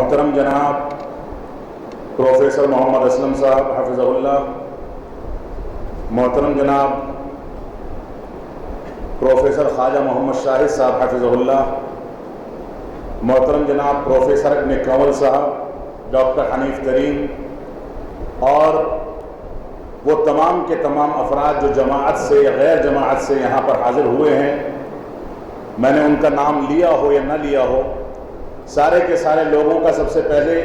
محترم جناب پروفیسر محمد اسلم صاحب حفظہ اللہ، محترم جناب پروفیسر خواجہ محمد شاہد صاحب حفظہ اللہ، محترم جناب پروفیسر ابن کنول صاحب، ڈاکٹر حنیف ترین، اور وہ تمام کے تمام افراد جو جماعت سے یا غیر جماعت سے یہاں پر حاضر ہوئے ہیں، میں نے ان کا نام لیا ہو یا نہ لیا ہو، سارے کے سارے لوگوں کا سب سے پہلے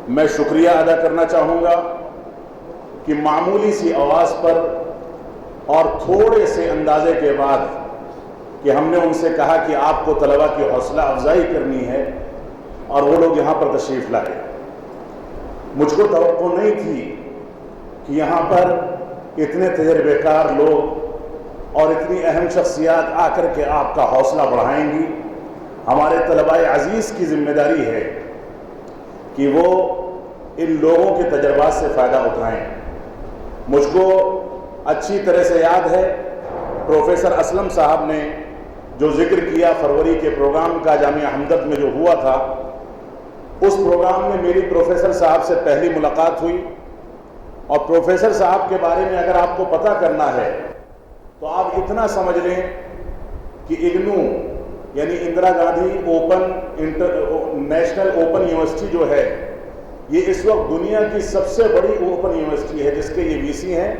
میں شکریہ ادا کرنا چاہوں گا کہ معمولی سی آواز پر اور تھوڑے سے اندازے کے بعد کہ ہم نے ان سے کہا کہ آپ کو طلباء کی حوصلہ افزائی کرنی ہے اور وہ لوگ یہاں پر تشریف لائے۔ مجھ کو توقع نہیں تھی کہ یہاں پر اتنے تجربے کار لوگ اور اتنی اہم شخصیات آ کر کے آپ کا حوصلہ بڑھائیں گی۔ ہمارے طلباء عزیز کی ذمہ داری ہے کہ وہ ان لوگوں کے تجربات سے فائدہ اٹھائیں۔ مجھ کو اچھی طرح سے یاد ہے پروفیسر اسلم صاحب نے جو ذکر کیا فروری کے پروگرام کا جامعہ ہمدرد میں جو ہوا تھا، اس پروگرام میں میری پروفیسر صاحب سے پہلی ملاقات ہوئی، اور پروفیسر صاحب کے بارے میں اگر آپ کو پتہ کرنا ہے تو آپ اتنا سمجھ لیں کہ اگنو یعنی Indira Gandhi national open university جو ہے، یہ اس وقت دنیا کی سب سے بڑی اوپن یونیورسٹی ہے، جس کے یہ وی سی ہیں،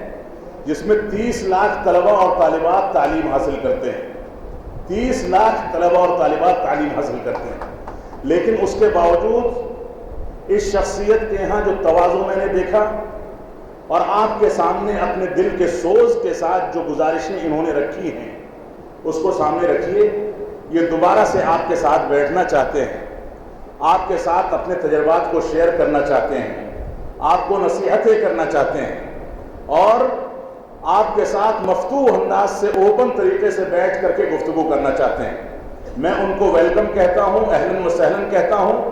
جس میں 30 لاکھ طلباء اور طالبات تعلیم حاصل کرتے ہیں۔ 30 لاکھ طلباء اور طالبات تعلیم حاصل کرتے ہیں، لیکن اس کے باوجود اس شخصیت کے یہاں جو تواضع میں نے دیکھا، اور آپ کے سامنے اپنے دل کے سوز کے ساتھ جو گزارشیں انہوں نے رکھی ہیں اس کو سامنے رکھیے۔ یہ دوبارہ سے آپ کے ساتھ بیٹھنا چاہتے ہیں، آپ کے ساتھ اپنے تجربات کو شیئر کرنا چاہتے ہیں، آپ کو نصیحتیں کرنا چاہتے ہیں، اور آپ کے ساتھ مفتوح انداز سے اوپن طریقے سے بیٹھ کر کے گفتگو کرنا چاہتے ہیں۔ میں ان کو ویلکم کہتا ہوں، اہلاً و سہلاً کہتا ہوں،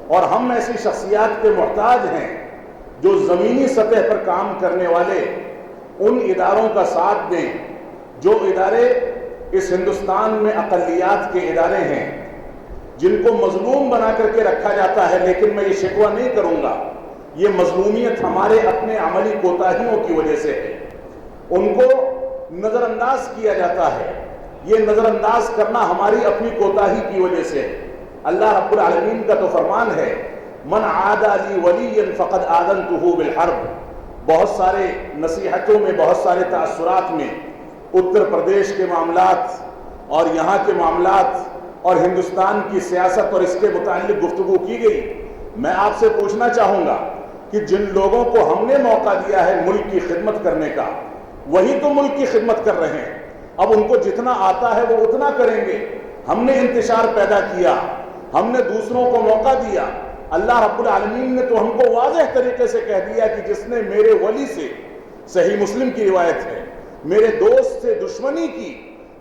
اور ہم ایسی شخصیات کے محتاج ہیں جو زمینی سطح پر کام کرنے والے ان اداروں کا ساتھ دیں جو ادارے اس ہندوستان میں اقلیات کے ادارے ہیں، جن کو مظلوم بنا کر کے رکھا جاتا ہے۔ لیکن میں یہ شکوہ نہیں کروں گا، یہ مظلومیت ہمارے اپنے عملی کوتاہیوں کی وجہ سے ہے، ان کو نظر انداز کیا جاتا ہے۔ یہ نظر انداز کرنا ہماری اپنی کوتاہی کی وجہ سے ہے۔ اللہ رب العالمین کا تو فرمان ہے، من عاد لی ولی فقد آذنتہ بالحرب۔ بہت سارے نصیحتوں میں، بہت سارے تأثرات میں اتر پردیش کے معاملات اور یہاں کے معاملات اور ہندوستان کی سیاست اور اس کے متعلق گفتگو کی گئی۔ میں آپ سے پوچھنا چاہوں گا کہ جن لوگوں کو ہم نے موقع دیا ہے ملک کی خدمت کرنے کا، وہی تو ملک کی خدمت کر رہے ہیں۔ اب ان کو جتنا آتا ہے وہ اتنا کریں گے۔ ہم نے انتشار پیدا کیا، ہم نے دوسروں کو موقع دیا۔ اللہ رب العالمین نے تو ہم کو واضح طریقے سے کہہ دیا کہ جس نے میرے ولی سے، صحیح مسلم کی روایت ہے، میرے دوست سے دشمنی کی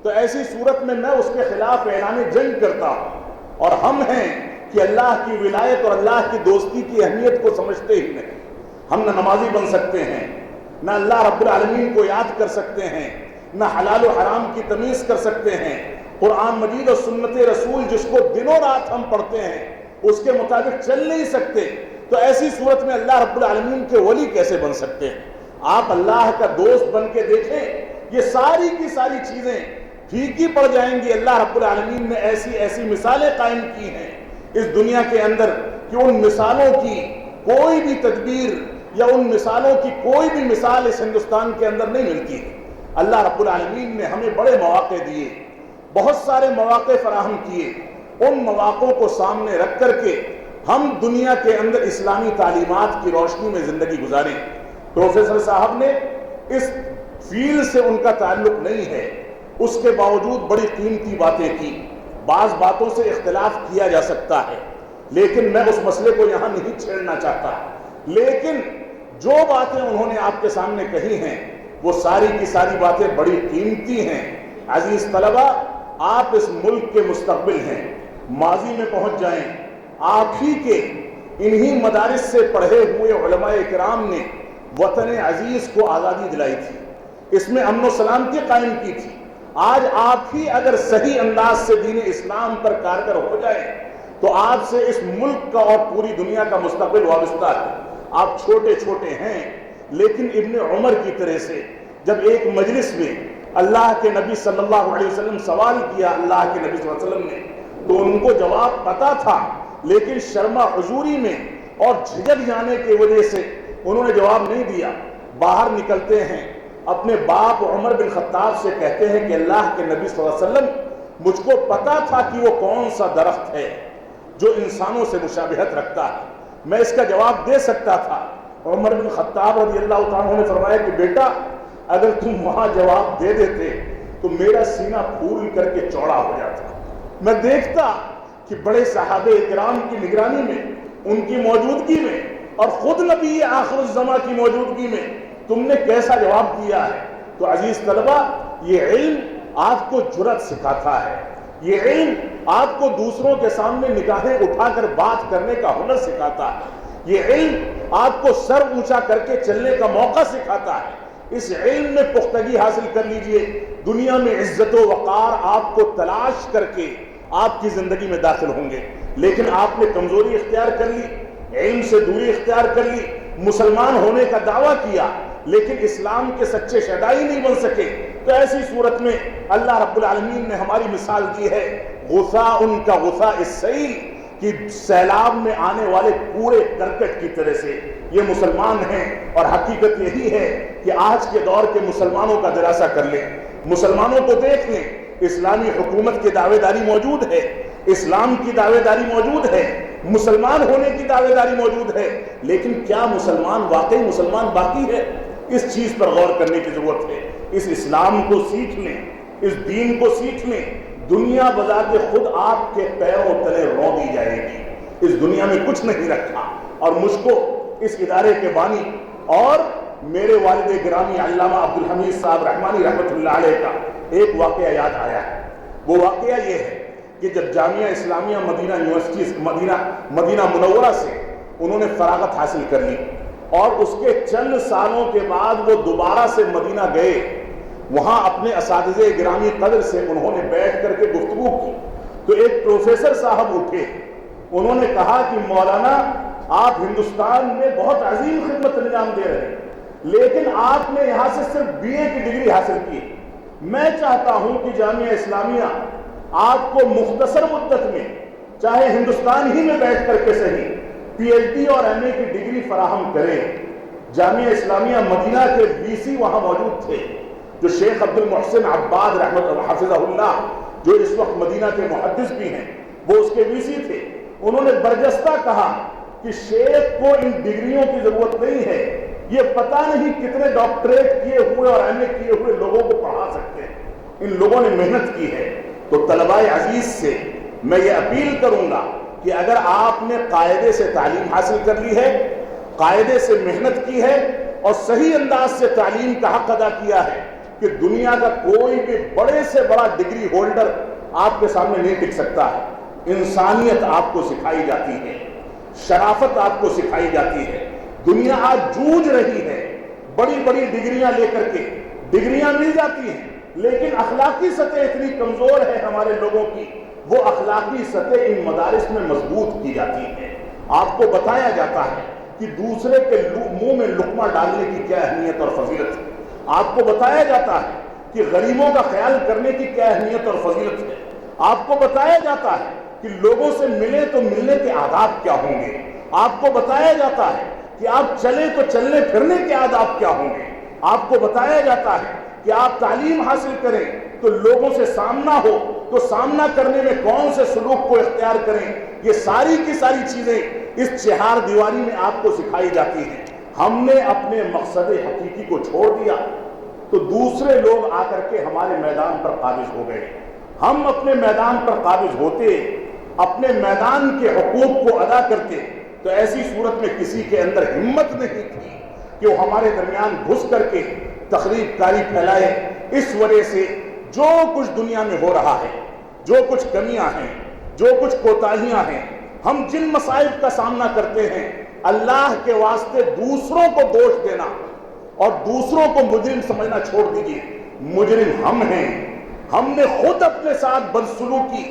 تو ایسی صورت میں اس کے خلاف اعلان جنگ کرتا ہوں۔ اور ہم ہیں کہ اللہ کی ولایت اور اللہ کی دوستی کی اہمیت کو سمجھتے ہی نہیں۔ ہم نہ نمازی بن سکتے ہیں، نہ اللہ رب العالمین کو یاد کر سکتے ہیں، نہ حلال و حرام کی تمیز کر سکتے ہیں۔ قرآن مجید اور سنت رسول جس کو دنوں رات ہم پڑھتے ہیں اس کے مطابق چل نہیں سکتے، تو ایسی صورت میں اللہ رب العالمین کے ولی کیسے بن سکتے ہیں؟ آپ اللہ کا دوست بن کے دیکھیں، یہ ساری کی ساری چیزیں پھیکی پڑ جائیں گی۔ اللہ رب العالمین نے ایسی ایسی مثالیں قائم کی ہیں اس دنیا کے اندر کہ ان مثالوں کی کوئی بھی تدبیر یا ان مثالوں کی کوئی بھی مثال اس ہندوستان کے اندر نہیں ملتی ہے۔ اللہ رب العالمین نے ہمیں بڑے مواقع دیے، بہت سارے مواقع فراہم کیے۔ ان مواقعوں کو سامنے رکھ کر کے ہم دنیا کے اندر اسلامی تعلیمات کی روشنی میں زندگی گزاریں۔ پروفیسر صاحب نے اس فیلڈ سے ان کا تعلق نہیں ہے، اس کے باوجود بڑی قیمتی باتیں کی۔ بعض باتوں سے اختلاف کیا جا سکتا ہے، لیکن میں اس مسئلے کو یہاں نہیں چھیڑنا چاہتا۔ لیکن جو باتیں انہوں نے آپ کے سامنے کہی ہیں وہ ساری کی ساری باتیں بڑی قیمتی ہیں۔ عزیز طلبہ، آپ اس ملک کے مستقبل ہیں۔ ماضی میں پہنچ جائیں، آپ ہی کے انہی مدارس سے پڑھے ہوئے علماء کرام نے وطن عزیز کو آزادی دلائی تھی، اس میں امن و سلامتی قائم کی تھی۔ آج آپ ہی اگر صحیح انداز سے دین اسلام پر کارگر ہو جائیں تو آپ سے اس ملک کا اور پوری دنیا کا مستقبل وابستہ ہے. آپ چھوٹے چھوٹے ہیں لیکن ابن عمر کی طرح سے جب ایک مجلس میں اللہ کے نبی صلی اللہ علیہ وسلم سوال کیا اللہ کے نبی صلی اللہ علیہ وسلم نے تو ان کو جواب پتا تھا لیکن شرما حضوری میں اور جھجک جانے کی وجہ سے انہوں نے جواب نہیں دیا. باہر نکلتے ہیں اپنے باپ عمر بن خطاب سے کہتے ہیں کہ اللہ کے نبی صلی اللہ علیہ وسلم مجھ کو پتا تھا کہ وہ کون سا درخت ہے جو انسانوں سے مشابہت رکھتا ہے, میں اس کا جواب دے سکتا تھا. عمر بن خطاب رضی اللہ تعالیٰ عنہ نے فرمایا کہ بیٹا اگر تم وہاں جواب دے دیتے تو میرا سینہ پھول کر کے چوڑا ہو جاتا. میں دیکھتا کہ بڑے صحابہ کرام کی نگرانی میں, ان کی موجودگی میں اور خود نبی آخر الزماں کی موجودگی میں تم نے کیسا جواب دیا ہے. تو عزیز طلبہ, یہ علم آپ کو جرأت سکھاتا ہے, یہ علم آپ کو دوسروں کے سامنے نگاہیں اٹھا کر بات کرنے کا ہنر سکھاتا ہے, یہ علم آپ کو سر اونچا کر کے چلنے کا موقع سکھاتا ہے. اس علم میں پختگی حاصل کر لیجئے, دنیا میں عزت و وقار آپ کو تلاش کر کے آپ کی زندگی میں داخل ہوں گے. لیکن آپ نے کمزوری اختیار کر لی, علم سے دوری اختیار کر لی, مسلمان ہونے کا دعویٰ کیا لیکن اسلام کے سچے شہدائی نہیں بن سکے, تو ایسی صورت میں اللہ رب العالمین نے ہماری مثال دی ہے غثاء کا غثاء السیل, کہ سیلاب میں آنے والے کوڑے کرکٹ کی طرح سے یہ مسلمان ہیں. اور حقیقت یہی ہے کہ آج کے دور کے مسلمانوں کا دراسہ کر لیں, مسلمانوں کو دیکھ لیں, اسلامی حکومت کی دعوے داری موجود ہے, اسلام کی دعوے داری موجود ہے, مسلمان ہونے کی دعوے داری موجود ہے, لیکن کیا مسلمان واقعی مسلمان باقی ہے؟ اس چیز پر غور کرنے کی ضرورت ہے. اس اسلام کو سیکھ لیں, اس دین کو سیکھ لیں, دنیا بذات خود آپ کے پیروں تلے رو دی جائے گی. اس دنیا میں کچھ نہیں رکھا. اور مجھ کو اس ادارے کے بانی اور میرے والد گرامی علامہ عبدالحمید صاحب رحمانی رحمۃ اللہ علیہ کا ایک واقعہ یاد آیا ہے. وہ واقعہ یہ ہے کہ جب جامعہ اسلامیہ مدینہ یونیورسٹی مدینہ منورہ سے انہوں نے فراغت حاصل کر لی اور اس کے چند سالوں کے بعد وہ دوبارہ سے مدینہ گئے, وہاں اپنے اساتذہ گرامی قدر سے انہوں نے بیٹھ کر کے گفتگو کی تو ایک پروفیسر صاحب اٹھے, انہوں نے کہا کہ مولانا آپ ہندوستان میں بہت عظیم خدمت انجام دے رہے ہیں لیکن آپ نے یہاں سے صرف BA کی ڈگری حاصل کی, میں چاہتا ہوں کہ جامعہ اسلامیہ آپ کو مختصر مدت میں چاہے ہندوستان ہی میں بیٹھ کر کے صحیح PhD اور MA کی ڈگری فراہم کریں. جامعہ اسلامیہ مدینہ کے VC وہاں موجود تھے جو شیخ عبد المحسن عباد رحمۃ حفظہ اللہ, جو اس وقت مدینہ کے محدث بھی ہیں, وہ اس کے VC تھے. انہوں نے برجستہ کہا کہ شیخ کو ان ڈگریوں کی ضرورت نہیں ہے, یہ پتہ نہیں کتنے ڈاکٹریٹ کیے ہوئے اور MA کیے ہوئے لوگوں کو پڑھا سکتے ہیں, ان لوگوں نے محنت کی ہے. تو طلباء عزیز سے میں یہ اپیل کروں گا کہ اگر آپ نے قاعدے سے تعلیم حاصل کر لی ہے, قاعدے سے محنت کی ہے اور صحیح انداز سے تعلیم کا حق ادا کیا ہے, کہ دنیا کا کوئی بھی بڑے سے بڑا ڈگری ہولڈر آپ کے سامنے نہیں ٹک سکتا ہے. انسانیت آپ کو سکھائی جاتی ہے, شرافت آپ کو سکھائی جاتی ہے. دنیا آج جوجھ رہی ہے, بڑی بڑی ڈگریاں لے کر کے ڈگریاں مل جاتی ہیں لیکن اخلاقی سطح اتنی کمزور ہے ہمارے لوگوں کی, وہ اخلاقی سطح ان مدارس میں مضبوط کی جاتی ہے. آپ کو بتایا جاتا ہے کہ دوسرے کے منہ میں لقمہ ڈالنے کی کیا اہمیت اور فضیلت ہے, آپ کو بتایا جاتا ہے کہ غریبوں کا خیال کرنے کی کیا اہمیت اور فضیلت ہے, آپ کو بتایا جاتا ہے کہ لوگوں سے ملے تو ملنے کے آداب کیا ہوں گے, آپ کو بتایا جاتا ہے کہ آپ چلے تو چلنے پھرنے کے آداب کیا ہوں گے, آپ کو بتایا جاتا ہے کہ آپ تعلیم حاصل کریں تو لوگوں سے سامنا ہو تو سامنا کرنے میں کون سے سلوک کو اختیار کریں. یہ ساری کی ساری چیزیں اس چہار دیواری میں آپ کو سکھائی جاتی ہیں. ہم نے اپنے مقصد حقیقی کو چھوڑ دیا تو دوسرے لوگ آ کر کے ہمارے میدان پر قابض ہو گئے. ہم اپنے میدان پر قابض ہوتے, اپنے میدان کے حقوق کو ادا کرتے, تو ایسی صورت میں کسی کے اندر ہمت نہیں تھی کہ وہ ہمارے درمیان گھس کر کے تخریب کاری پھیلائے. اس وجہ سے جو کچھ دنیا میں ہو رہا ہے, جو کچھ کمیاں ہیں, جو کچھ کوتاہیاں ہیں, ہم جن مصائب کا سامنا کرتے ہیں, اللہ کے واسطے دوسروں کو دوش دینا اور دوسروں کو مجرم سمجھنا چھوڑ دیجیے. مجرم ہم ہیں, ہم نے خود اپنے ساتھ بدسلوکی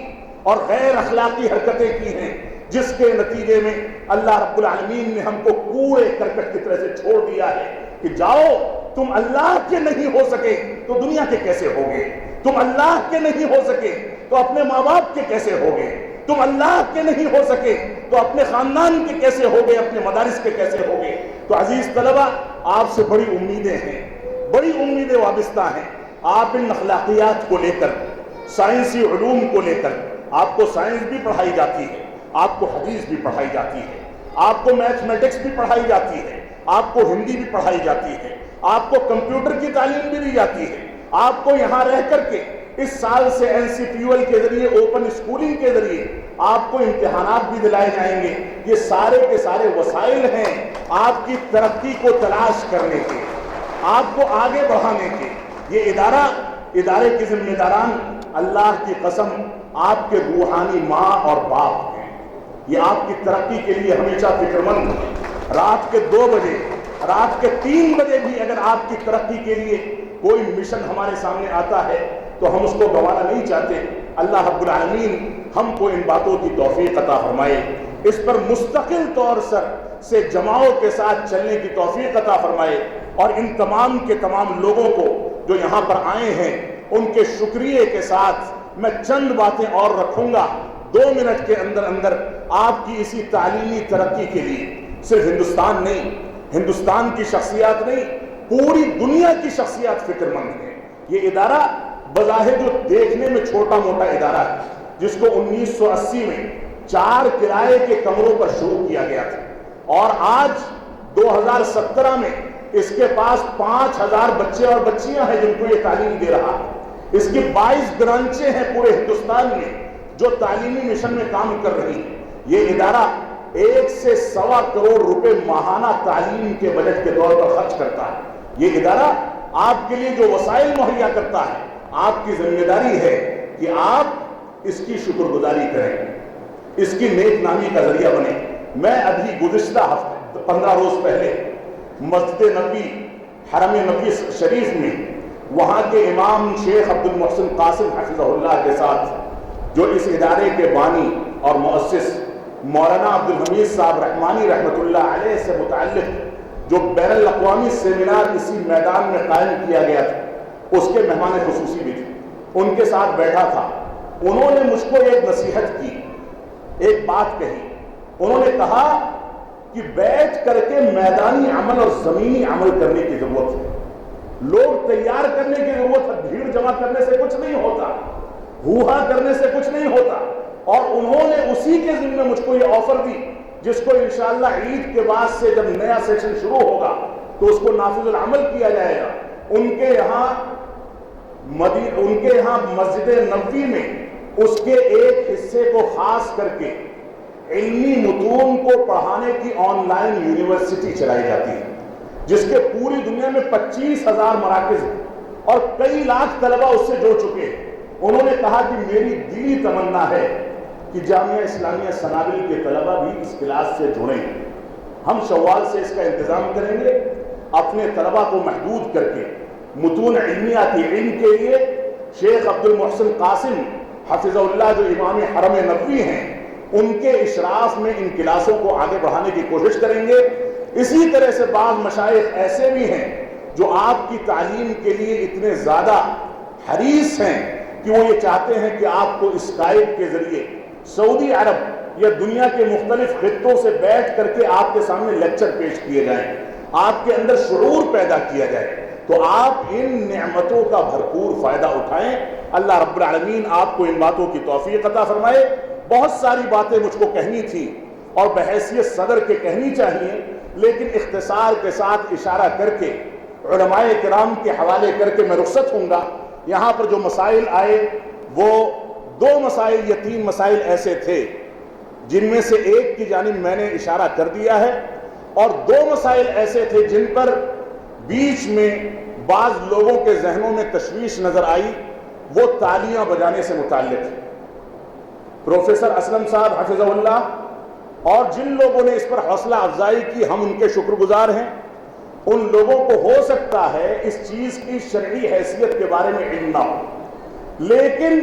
اور غیر اخلاقی حرکتیں کی ہیں، جس کے نتیجے میں اللہ رب العالمین نے ہم کو کوڑے کرکٹ کی طرح سے چھوڑ دیا ہے کہ جاؤ، تم اللہ کے نہیں ہو سکے تو دنیا کے کیسے ہوگے؟ تم اللہ کے نہیں ہو سکے تو اپنے ماں باپ کے کیسے ہوگے؟ تم اللہ کے نہیں ہو سکے تو اپنے خاندان کے کیسے ہوگے؟ اپنے مدارس کے کیسے ہوگے؟ تو عزیز طلبہ، آپ سے بڑی امیدیں ہیں، بڑی امیدیں وابستہ ہیں۔ آپ ان اخلاقیات کو لے کر، سائنسی علوم کو لے کر، آپ کو سائنس بھی پڑھائی جاتی ہے، آپ کو حدیث بھی پڑھائی جاتی ہے، آپ کو میتھمیٹکس بھی پڑھائی جاتی ہے، آپ کو ہندی بھی پڑھائی جاتی ہے، آپ کو کمپیوٹر کی تعلیم بھی دی جاتی ہے۔ آپ کو یہاں رہ کر کے اس سال سے NCPUL کے ذریعے، اوپن اسکولنگ کے ذریعے آپ کو امتحانات بھی دلائے جائیں گے۔ یہ سارے کے سارے وسائل ہیں آپ کی ترقی کو تلاش کرنے کے، آپ کو آگے بڑھانے کے۔ یہ ادارے کے ذمہ داران اللہ کی قسم آپ کے روحانی ماں اور باپ ہیں۔ یہ آپ کی ترقی کے لیے ہمیشہ فکر مند ہیں۔ رات کے 2 بجے، رات کے 3 بجے بھی اگر آپ کی ترقی کے لیے کوئی مشن ہمارے سامنے آتا ہے تو ہم اس کو گنوانا نہیں چاہتے۔ اللہ رب العالمین ہم کو ان باتوں کی توفیق عطا فرمائے، اس پر مستقل طور سے جماعوں کے ساتھ چلنے کی توفیق عطا فرمائے، اور ان تمام کے تمام لوگوں کو جو یہاں پر آئے ہیں ان کے شکریہ کے ساتھ میں چند باتیں اور رکھوں گا 2 منٹ کے اندر اندر۔ آپ کی اسی تعلیمی ترقی کے لیے صرف ہندوستان نہیں، ہندوستان کی شخصیات نہیں، پوری دنیا کی شخصیات فکر مند ہیں۔ یہ ادارہ بظاہر جو دیکھنے میں چھوٹا موٹا ادارہ ہے، جس کو 1980 میں 4 کرائے کے کمروں پر شروع کیا گیا تھا، اور آج 2017 میں اس کے پاس 5000 بچے اور بچیاں ہیں جن کو یہ تعلیم دے رہا ہے۔ اس کی 22 برانچیں ہیں پورے ہندوستان میں جو تعلیمی مشن میں کام کر رہی ہیں۔ یہ ادارہ 1 سے 1.25 کروڑ روپے ماہانہ تعلیم کے بجٹ کے طور پر خرچ کرتا ہے۔ یہ ادارہ آپ کے لیے جو وسائل مہیا کرتا ہے، آپ کی ذمہ داری ہے کہ آپ اس کی شکر گزاری کریں، اس کی نیک نامی کا ذریعہ بنیں۔ میں ابھی گزشتہ ہفتے 15 روز پہلے مسجد نبوی، حرم نبوی شریف میں وہاں کے امام شیخ عبد المحسن قاسم حفظہ اللہ کے ساتھ، جو اس ادارے کے بانی اور مؤسس مولانا عبد الحمید صاحب رحمانی رحمۃ اللہ علیہ سے متعلق جو بین الاقوامی سیمینار اسی میدان میں قائم کیا گیا تھا، اس کے مہمان خصوصی بھی تھے، ان کے ساتھ بیٹھا تھا۔ انہوں نے مجھ کو ایک نصیحت کی، ایک بات کہی۔ انہوں نے کہا کہ بیٹھ کر کے میدانی عمل اور زمینی عمل کرنے کی ضرورت ہے، لوگ تیار کرنے کی ضرورت ہے، بھیڑ جمع کرنے سے کچھ نہیں ہوتا، ہوا کرنے سے کچھ نہیں ہوتا۔ اور انہوں نے اسی کے ذمہ مجھ کو یہ آفر دی، جس کو انشاءاللہ عید کے بعد سے جب نیا سیشن شروع ہوگا تو اس کو نافذ العمل کیا جائے گا۔ ان کے یہاں مسجد نبوی میں اس کے ایک حصے کو خاص کر کے علمی متون کو پڑھانے کی آن لائن یونیورسٹی چلائی جاتی ہے، جس کے پوری دنیا میں 25,000 مراکز ہیں اور کئی لاکھ طلبہ اس سے جڑ چکے ہیں۔ انہوں نے کہا کہ میری دلی تمنا ہے کہ جامعہ اسلامیہ سنابل کے طلبہ بھی اس کلاس سے جڑیں۔ ہم شوال سے اس کا انتظام کریں گے، اپنے طلبہ کو محدود کر کے متون علمیہ کی علم کے لیے شیخ عبد المحسن قاسم حفظہ اللہ جو امام حرم نبوی ہیں، ان کے اشراف میں ان کلاسوں کو آگے بڑھانے کی کوشش کریں گے۔ اسی طرح سے بعض مشائخ ایسے بھی ہیں جو آپ کی تعلیم کے لیے اتنے زیادہ حریص ہیں کہ وہ یہ چاہتے ہیں کہ آپ کو اسکائپ کے ذریعے سعودی عرب یا دنیا کے مختلف خطوں سے بیٹھ کر کے آپ کے سامنے لیکچر پیش کیے جائیں، آپ کے اندر شعور پیدا کیا جائے، تو آپ ان نعمتوں کا بھرپور فائدہ اٹھائیں۔ اللہ رب العالمین آپ کو ان باتوں کی توفیق عطا فرمائے۔ بہت ساری باتیں مجھ کو کہنی تھی اور بحیثیت صدر کے کہنی چاہیے، لیکن اختصار کے ساتھ اشارہ کر کے علماء کرام کے حوالے کر کے میں رخصت ہوں گا۔ یہاں پر جو مسائل آئے وہ 2 مسائل یا 3 مسائل ایسے تھے جن میں سے ایک کی جانب میں نے اشارہ کر دیا ہے، اور 2 مسائل ایسے تھے جن پر بیچ میں بعض لوگوں کے ذہنوں میں تشویش نظر آئی، وہ تالیاں بجانے سے متعلق ہے۔ پروفیسر اسلم صاحب حفظہ اللہ اور جن لوگوں نے اس پر حوصلہ افزائی کی، ہم ان کے شکر گزار ہیں۔ ان لوگوں کو ہو سکتا ہے اس چیز کی شرعی حیثیت کے بارے میں علم نہ ہو، لیکن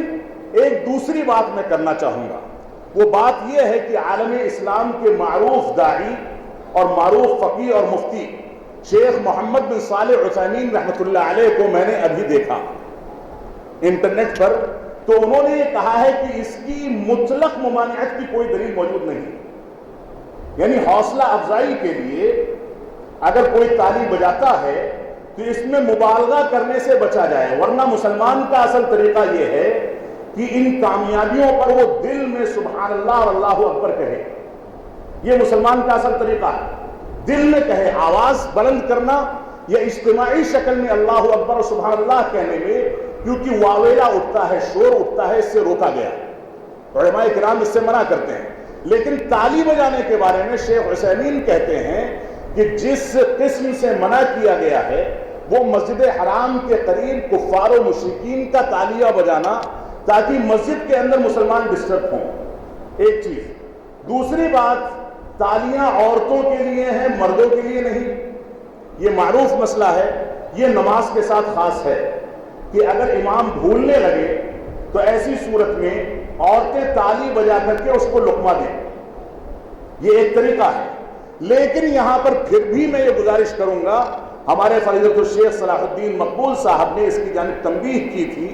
ایک دوسری بات میں کرنا چاہوں گا، وہ بات یہ ہے کہ عالم اسلام کے معروف داعی اور معروف فقیہ اور مفتی شیخ محمد بن صالح عثیمین رحمۃ اللہ علیہ کو میں نے ابھی دیکھا انٹرنیٹ پر، تو انہوں نے یہ کہا ہے کہ اس کی مطلق ممانعت کی کوئی دلیل موجود نہیں، یعنی حوصلہ افزائی کے لیے اگر کوئی تالی بجاتا ہے تو اس میں مبالغہ کرنے سے بچا جائے، ورنہ مسلمان کا اصل طریقہ یہ ہے کہ ان کامیابیوں پر وہ دل میں سبحان اللہ اور اللہ اکبر کہے، یہ مسلمان کا اصل طریقہ ہے، دل میں کہے، آواز بلند کرنا یا اجتماعی شکل میں اللہ اکبر اور سبحان اللہ کہنے میں کیونکہ واویلا اٹھتا ہے، شور اٹھتا ہے، اس سے روکا گیا، علماء کرام اس سے منع کرتے ہیں۔ لیکن تالی بجانے کے بارے میں شیخ عثیمین کہتے ہیں کہ جس قسم سے منع کیا گیا ہے وہ مسجد حرام کے قریب کفار و مشرکین کا تالیہ بجانا تاکہ مسجد کے اندر مسلمان ڈسٹرب ہوں، ایک چیز۔ دوسری بات، تالیاں عورتوں کے لیے ہیں، مردوں کے لیے نہیں، یہ معروف مسئلہ ہے، یہ نماز کے ساتھ خاص ہے کہ اگر امام بھولنے لگے تو ایسی صورت میں عورتیں تالی بجا کر کے اس کو لقمہ دیں، یہ ایک طریقہ ہے۔ لیکن یہاں پر پھر بھی میں یہ گزارش کروں گا، ہمارے فضیلت الشیخ صلاح الدین مقبول صاحب نے اس کی جانب تنبیہ کی تھی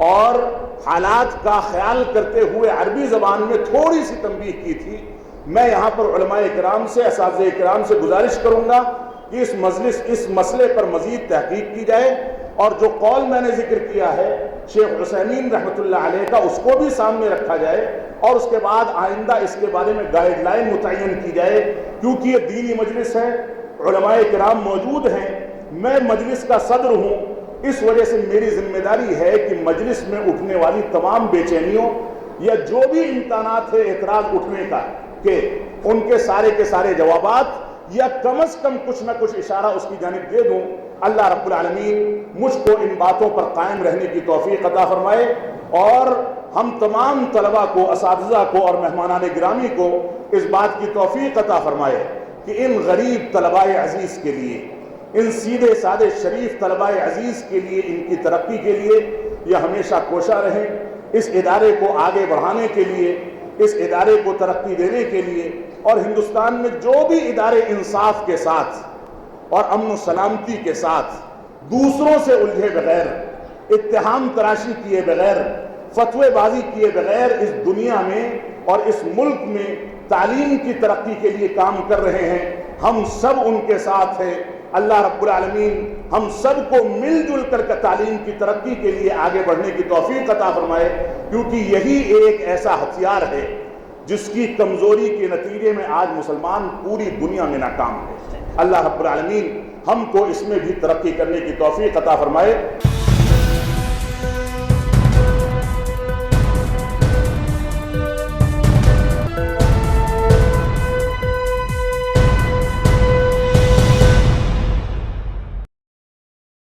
اور حالات کا خیال کرتے ہوئے عربی زبان میں تھوڑی سی تنبیہ کی تھی۔ میں یہاں پر علماء کرام سے، اساتذہ کرام سے گزارش کروں گا کہ اس مسئلے پر مزید تحقیق کی جائے، اور جو قول میں نے ذکر کیا ہے شیخ عثیمین رحمۃ اللہ علیہ کا، اس کو بھی سامنے رکھا جائے، اور اس کے بعد آئندہ اس کے بارے میں گائیڈ لائن متعین کی جائے، کیونکہ یہ دینی مجلس ہے، علماء کرام موجود ہیں، میں مجلس کا صدر ہوں، اس وجہ سے میری ذمہ داری ہے کہ مجلس میں اٹھنے والی تمام بے چینیوں یا جو بھی امکانات ہے اعتراض اٹھنے کا، کہ ان کے سارے جوابات یا کم از کم کچھ نہ کچھ اشارہ اس کی جانب دے دوں۔ اللہ رب العالمین مجھ کو ان باتوں پر قائم رہنے کی توفیق عطا فرمائے، اور ہم تمام طلبہ کو، اساتذہ کو اور مہمانان گرامی کو اس بات کی توفیق عطا فرمائے کہ ان غریب طلباء عزیز کے لیے، ان سیدھے سادے شریف طلباء عزیز کے لیے، ان کی ترقی کے لیے یہ ہمیشہ کوشاں رہیں، اس ادارے کو آگے بڑھانے کے لیے، اس ادارے کو ترقی دینے کے لیے، اور ہندوستان میں جو بھی ادارے انصاف کے ساتھ اور امن و سلامتی کے ساتھ دوسروں سے الجھے بغیر، اتہام تراشی کیے بغیر، فتوے بازی کیے بغیر اس دنیا میں اور اس ملک میں تعلیم کی ترقی کے لیے کام کر رہے ہیں، ہم سب ان کے ساتھ ہیں۔ اللہ رب العالمین ہم سب کو مل جل کر تعلیم کی ترقی کے لیے آگے بڑھنے کی توفیق عطا فرمائے، کیونکہ یہی ایک ایسا ہتھیار ہے جس کی کمزوری کے نتیجے میں آج مسلمان پوری دنیا میں ناکام ہے۔ اللہ رب العالمین ہم کو اس میں بھی ترقی کرنے کی توفیق عطا فرمائے۔